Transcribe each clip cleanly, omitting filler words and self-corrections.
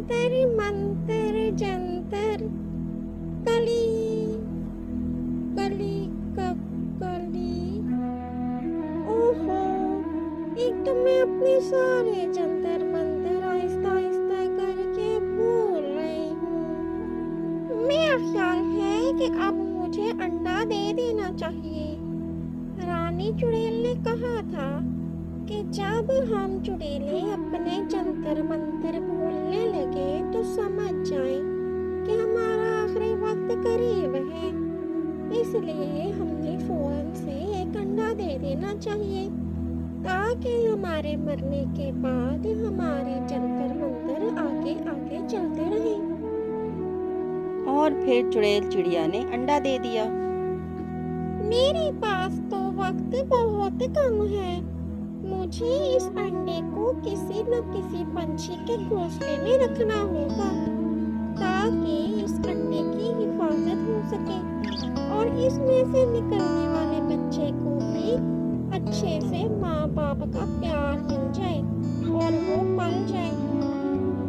जंतर मंतर जंतर, कली कली कब कली। ओहो, एक तो मैं अपने सारे जंतर मंतर आहिस्ता आहिस्ता करके भूल रही हूँ। मेरा ख्याल है कि अब मुझे अंडा दे देना चाहिए। रानी चुड़ैल ने कहा था कि जब हम चुड़ैलें अपने जंतर मंतर भूलने लगे तो समझ जाएं कि हमारा आखिरी वक्त करीब है। इसलिए हमने फौरन से एक अंडा दे देना चाहिए ताकि हमारे मरने के बाद हमारे जंतर मंतर आगे आगे चलते रहें। और फिर चुड़ैल चिड़िया ने अंडा दे दिया। मेरे पास तो वक्त बहुत कम है। मुझे इस अंडे को किसी न किसी पंछी के घोंसले में रखना होगा ताकि इस अंडे की हिफाजत हो सके और इसमें से निकलने वाले बच्चे को भी अच्छे से माँ बाप का प्यार मिल जाए और वो पल जाए।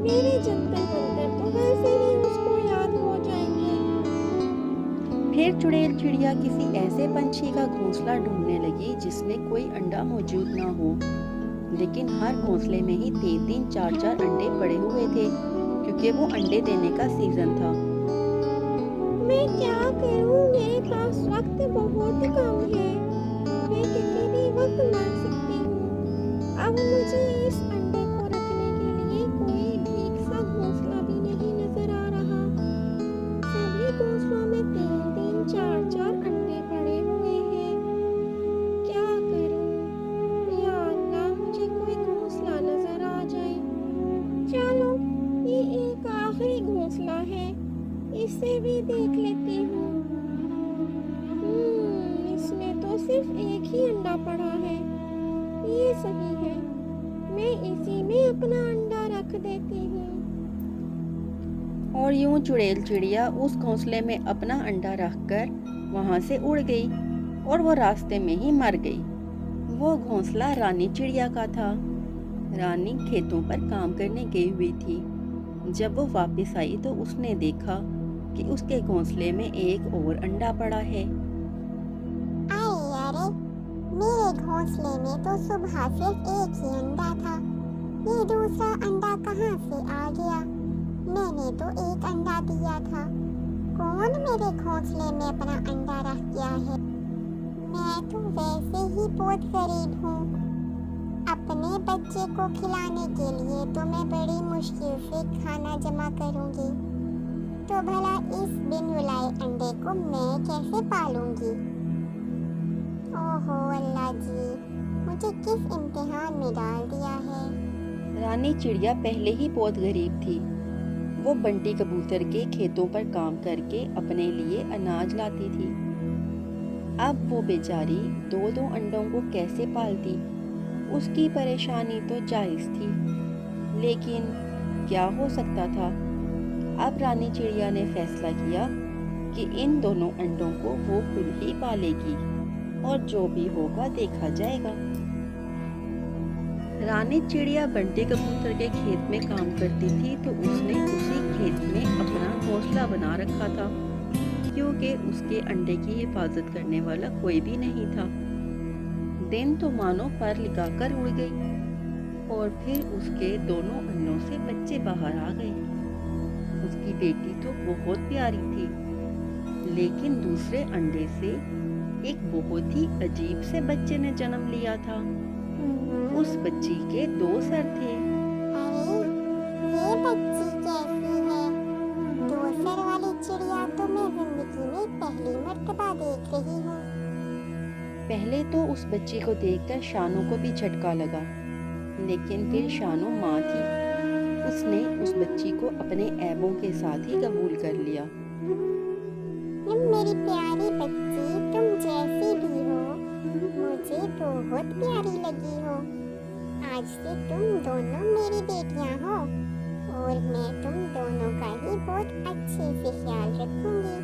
मेरे जंतर मंतर तो वैसे ही उसको याद हो जाएंगे। फिर चुड़ैल चिड़िया किसी ऐसे पंछी का घोंसला ढूंढने लगी जिसमें कोई अंडा मौजूद ना हो। लेकिन हर घोंसले में ही 3-3, 4-4 अंडे पड़े हुए थे क्योंकि वो अंडे देने का सीजन था। मैं क्या करूं? मेरे पास वक्त बहुत कम है। मैं किसी भी वक्त मर सकती हूँ। अब मुझे इस अंडे को रखने के लिए कोई ठीक सा घोंसला भी नहीं नजर आ रहा। सभी घोंसलों में 3-3, 4-4 अंडे पड़े हुए हैं। क्या करूं? या अल्लाह, मुझे कोई घोंसला नजर आ जाए। चलो, ये एक आखिरी घोंसला है, इसे भी देख लेती हूँ। इसमें तो सिर्फ एक ही अंडा पड़ा है। ये सही है, मैं इसी में अपना अंडा रख देती हूँ। और यूं चुड़ैल चिड़िया उस घोंसले में अपना अंडा रखकर वहां से उड़ गई और वो रास्ते में ही मर गई। वो घोंसला रानी चिड़िया का था। रानी खेतों पर काम करने गई हुई थी। जब वो वापस आई तो उसने देखा कि उसके घोंसले में एक और अंडा पड़ा है। अरे मेरे घोंसले में तो सुबह सिर्फ एक ही अंडा था। ये दूसरा अंडा कहाँ से आ गया? मैंने तो एक अंडा दिया था। कौन मेरे घोंसले में अपना अंडा रख गया है? मैं तो वैसे ही बहुत गरीब हूँ। अपने बच्चे को खिलाने के लिए तो मैं बड़ी मुश्किल से खाना जमा करूँगी। तो भला इस बिन रुलाए अंडे को मैं कैसे पालूंगी? ओहो अल्लाह जी, मुझे किस इम्तिहान में डाल दिया है। रानी चिड़िया पहले ही बहुत गरीब थी। वो बंटी कबूतर के खेतों पर काम करके अपने लिए अनाज लाती थी। अब वो बेचारी 2-2 अंडों को कैसे पालती? उसकी परेशानी तो जायज़ थी, लेकिन क्या हो सकता था? अब रानी चिड़िया ने फैसला किया कि इन दोनों अंडों को वो खुद ही पालेगी और जो भी होगा देखा जाएगा। रानी चिड़िया बंटी कबूतर के खेत में काम करती थी तो उसने उसी खेत में अपना घोंसला बना रखा था क्योंकि उसके अंडे की हिफाजत करने वाला कोई भी नहीं था। दिन तो मानो पर लगाकर उड़ गई और फिर उसके दोनों अंडों से बच्चे बाहर आ गए। उसकी बेटी तो बहुत प्यारी थी, लेकिन दूसरे अंडे से एक बहुत ही अजीब से बच्चे ने जन्म लिया था। उस बच्ची के 2 सर थे। अरे ये बच्ची कैसी है? 2 सर वाली चिड़िया तो मैं जिंदगी में पहली मर्तबा देख रही हूँ। पहले तो उस बच्ची को देखकर शानू को भी झटका लगा, लेकिन फिर शानू माँ थी। उसने उस बच्ची को अपने ऐबों के साथ ही कबूल कर लिया। मेरी प्यारी बच्ची, तुम जैसी भी हो मुझे बहुत प्यारी लगी हो। आज से तुम दोनों मेरी बेटियां हो और मैं तुम दोनों का ही बहुत अच्छे से ख्याल रखूंगी।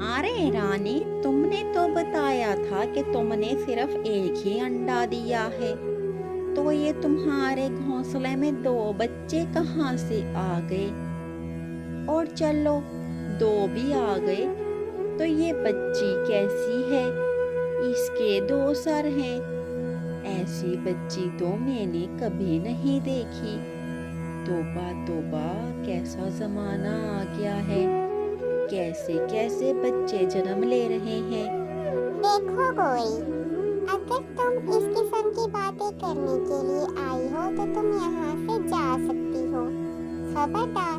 अरे रानी, तुमने तो बताया था कि तुमने सिर्फ एक ही अंडा दिया है, तो ये तुम्हारे घोंसले में 2 बच्चे कहाँ से आ गए? और चलो 2 भी आ गए तो ये बच्ची कैसी है? इसके 2 सर हैं। ऐसी बच्ची तो मैंने कभी नहीं देखी। तौबा तौबा, कैसा जमाना आ गया है। कैसे कैसे बच्चे जन्म ले रहे हैं। देखो गोई, अगर तुम इस किस्म की बातें करने के लिए आई हो तो तुम यहाँ से जा सकती हो। खबरदार,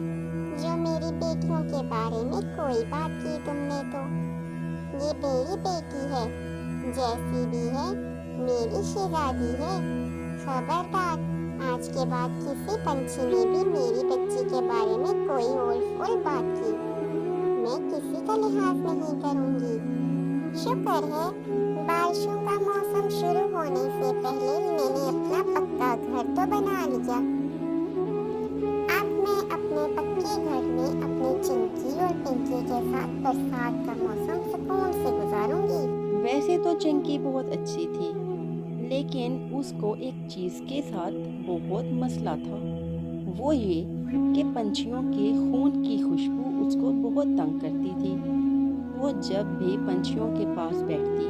जो मेरी बेटियों के बारे में कोई बात की तुमने तो। ये मेरी बेटी है, जैसी भी है मेरी शहजादी है। खबरदार, आज के बाद किसी पंछी ने भी मेरी बच्ची के बारे में कोई और फूल बात की, मैं किसी का लिहाज नहीं करूँगी। शुक्र है बारिशों का मौसम शुरू होने से पहले ही मैंने अपना पक्का घर तो बना लिया। अब मैं अपने पक्के घर में अपने चिंकी और पिंकी के साथ बरसात का मौसम सुकून से गुजारूंगी। वैसे तो चिंकी बहुत अच्छी थी, लेकिन उसको एक चीज़ के साथ बहुत मसला था। वो ये कि पंछियों के खून की खुशबू उसको बहुत तंग करती थी। वो जब भी पंछियों के पास बैठती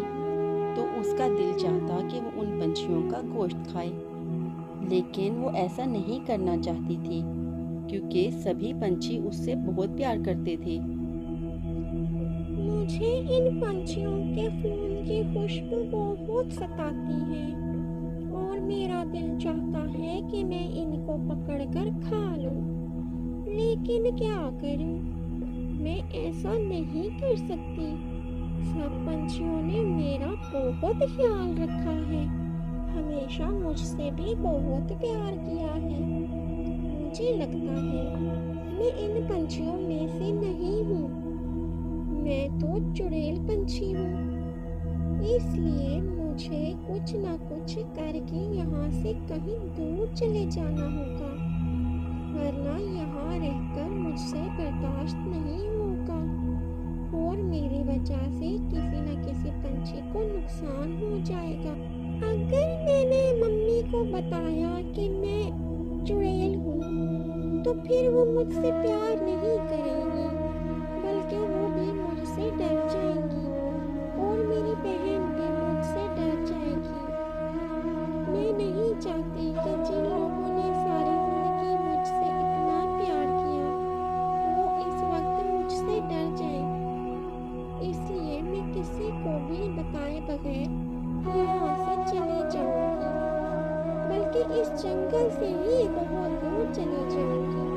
तो उसका दिल चाहता कि वो उन पंछियों का गोश्त खाए, लेकिन वो ऐसा नहीं करना चाहती थी क्योंकि सभी पंछी उससे बहुत प्यार करते थे। मुझे इन पंछियों के खून की खुशबू बहुत सताती है और मेरा दिल चाहता है कि मैं इनको पकड़कर खा लूं, लेकिन क्या करूं? मैं ऐसा नहीं कर सकती। सब पंछियों ने मेरा बहुत ख्याल रखा है, हमेशा मुझसे भी बहुत प्यार किया है। मुझे लगता है मैं इन पंछियों में से नहीं हूँ। मैं तो चुड़ैल पंछी हूँ, इसलिए मुझे कुछ ना कुछ करके यहाँ से कहीं दूर चले जाना होगा, वरना यहाँ रहकर मुझसे बर्दाश्त नहीं होगा और मेरी वजह से किसी न किसी पंछी को नुकसान हो जाएगा। अगर मैंने मम्मी को बताया कि मैं चुड़ैल हूँ तो फिर वो मुझसे प्यार नहीं करेंगी, बल्कि वो भी मुझसे डर जाएंगी और मेरी बहन भी मुझसे डर जाएगी। मैं नहीं चाहती कि जिन लोगों ने सारी जिंदगी मुझसे इतना प्यार किया वो इस वक्त मुझसे डर जाए, इसलिए मैं किसी को भी बताए बगैर यहाँ से चली जाऊंगी, बल्कि इस जंगल से ही बहुत दूर चली जाऊंगी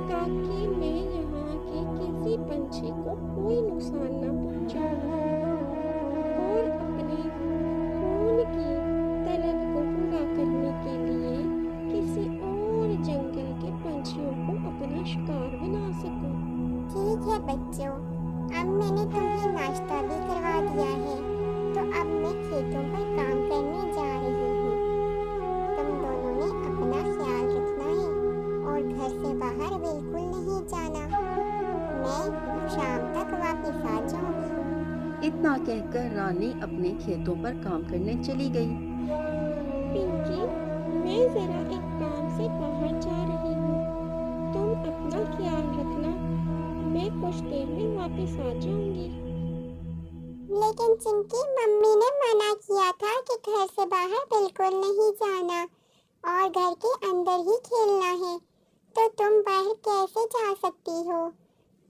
ताकि मैं यहाँ के किसी पंछी को कोई नुकसान न पहुँचाऊं और अपने खून की तलब को पूरा करने के लिए किसी और जंगल के पंछियों को अपना शिकार बना सकूं। ठीक है बच्चों, अब मैंने तुम्हें नाश्ता भी करवा दिया है, तो अब मैं खेतों पर काम करने जा रही हूँ। तुम दोनों ने अपना ख्याल रखना है और घर से बाहर बिल्कुल नहीं जाना। मैं शाम तक वापस आ जाऊंगी। इतना कहकर रानी अपने खेतों पर काम करने चली गई। पिंकी, मैं जरा एक काम से बाहर जा रही हूँ, तुम अपना ख्याल रखना। मैं कुछ देर में वापस आ जाऊंगी। लेकिन चिंकी, मम्मी ने मना किया था कि घर से बाहर बिल्कुल नहीं जाना और घर के अंदर ही खेलना है, तो तुम बाहर कैसे जा सकती हो?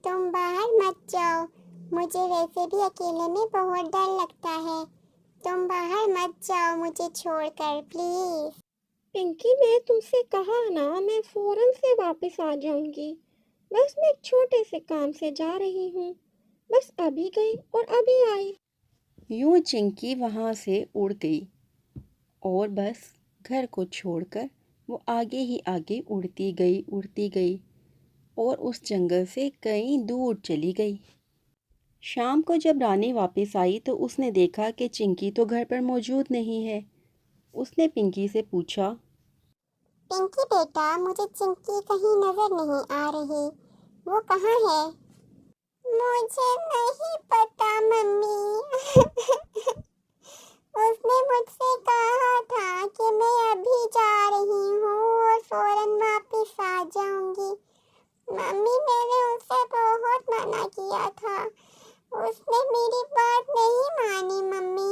तुम बाहर मत जाओ, मुझे वैसे भी अकेले में बहुत डर लगता है। तुम बाहर मत जाओ मुझे छोड़कर, प्लीज। पिंकी, मैं तुमसे कहा ना, मैं फौरन से वापस आ जाऊंगी। बस मैं एक छोटे से काम से जा रही हूँ, बस अभी गई और अभी आई। यूं चिंकी वहाँ से उड़ गई और बस घर को छोड़कर वो आगे ही आगे उड़ती गई और उस जंगल से कहीं दूर चली गई। शाम को जब रानी वापस आई तो उसने देखा कि चिंकी तो घर पर मौजूद नहीं है। उसने पिंकी से पूछा, पिंकी बेटा, मुझे चिंकी कहीं नजर नहीं आ रही, वो कहाँ है? मुझे नहीं पता मम्मी। उसने मुझसे कहा था कि मैं अभी जा रही हूँ और फौरन वापस आ जाऊंगी। मम्मी, मैंने उसे बहुत मना किया था, उसने मेरी बात नहीं मानी। मम्मी,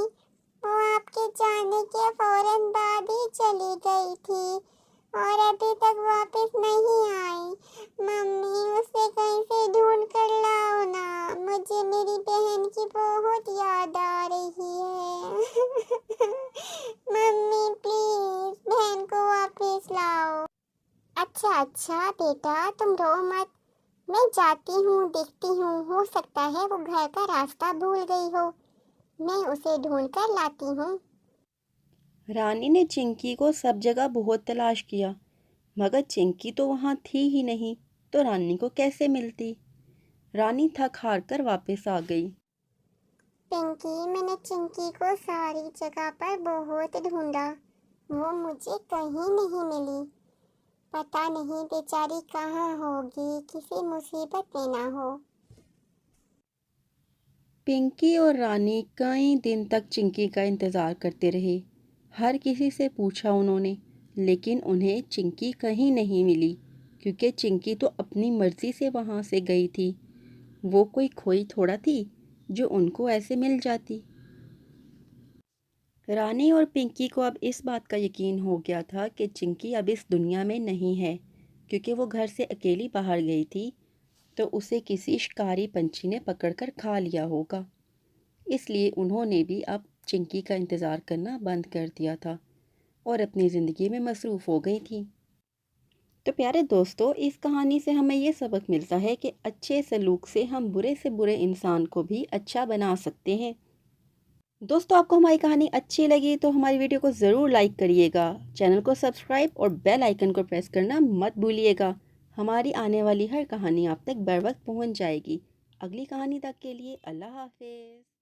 वो आपके जाने के फौरन बाद ही चली गई थी और अभी तक वापस नहीं आई। मम्मी, उसे कहीं से ढूंढ कर लाओ ना, मुझे मेरी बहन की बहुत याद आ रही है। मम्मी प्लीज, बहन को वापस लाओ। अच्छा अच्छा बेटा, तुम रो मत, मैं जाती हूँ, देखती हूँ, हो सकता है वो घर का रास्ता भूल गई हो, मैं उसे ढूंढ कर लाती हूँ। रानी ने चिंकी को सब जगह बहुत तलाश किया, मगर चिंकी तो वहाँ थी ही नहीं, तो रानी को कैसे मिलती। रानी थक हार कर वापस आ गई। पिंकी, मैंने चिंकी को सारी जगह पर बहुत ढूंढा, वो मुझे कहीं नहीं मिली। पता नहीं बेचारी कहाँ होगी, किसी मुसीबत में ना हो। पिंकी और रानी कई दिन तक चिंकी का इंतज़ार करते रहे। हर किसी से पूछा उन्होंने, लेकिन उन्हें चिंकी कहीं नहीं मिली, क्योंकि चिंकी तो अपनी मर्ज़ी से वहाँ से गई थी। वो कोई खोई थोड़ा थी जो उनको ऐसे मिल जाती। रानी और पिंकी को अब इस बात का यकीन हो गया था कि चिंकी अब इस दुनिया में नहीं है, क्योंकि वो घर से अकेली बाहर गई थी, तो उसे किसी शिकारी पंछी ने पकड़कर खा लिया होगा। इसलिए उन्होंने भी अब चिंकी का इंतज़ार करना बंद कर दिया था और अपनी ज़िंदगी में मसरूफ़ हो गई थी। तो प्यारे दोस्तों, इस कहानी से हमें ये सबक मिलता है कि अच्छे सलूक से हम बुरे से बुरे इंसान को भी अच्छा बना सकते हैं। दोस्तों, आपको हमारी कहानी अच्छी लगी तो हमारी वीडियो को ज़रूर लाइक करिएगा, चैनल को सब्सक्राइब और बेल आइकन को प्रेस करना मत भूलिएगा। हमारी आने वाली हर कहानी आप तक बर वक्त पहुँच जाएगी। अगली कहानी तक के लिए अल्लाह हाफिज़।